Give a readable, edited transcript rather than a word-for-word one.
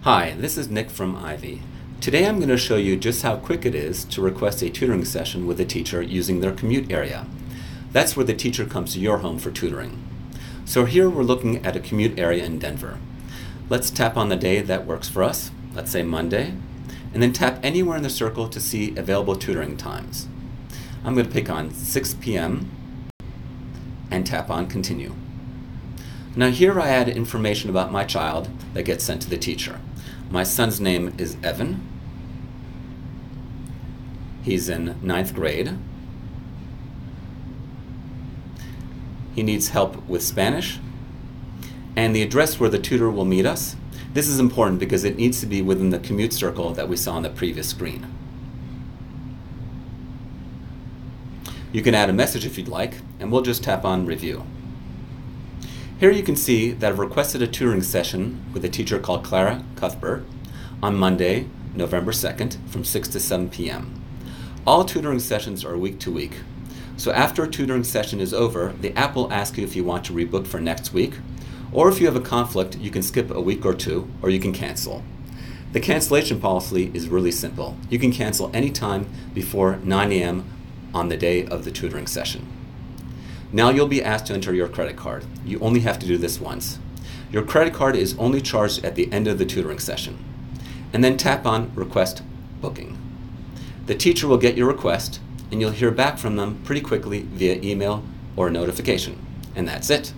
Hi, this is Nick from Ivy. Today I'm going to show you just how quick it is to request a tutoring session with a teacher using their commute area. That's where the teacher comes to your home for tutoring. So here we're looking at a commute area in Denver. Let's tap on the day that works for us, let's say Monday, and then tap anywhere in the circle to see available tutoring times. I'm going to pick on 6 p.m. and tap on Continue. Now here I add information about my child that gets sent to the teacher. My son's name is Evan. He's in 9th grade. He needs help with Spanish. And the address where the tutor will meet us. This is important because it needs to be within the commute circle that we saw on the previous screen. You can add a message if you'd like, and we'll just tap on Review. Here you can see that I've requested a tutoring session with a teacher called Clara Cuthbert on Monday, November 2nd from 6 to 7 p.m. All tutoring sessions are week to week. So after a tutoring session is over, the app will ask you if you want to rebook for next week, or if you have a conflict, you can skip a week or two, or you can cancel. The cancellation policy is really simple. You can cancel anytime before 9 a.m. on the day of the tutoring session. Now you'll be asked to enter your credit card. You only have to do this once. Your credit card is only charged at the end of the tutoring session. And then tap on Request Booking. The teacher will get your request, and you'll hear back from them pretty quickly via email or notification. And that's it.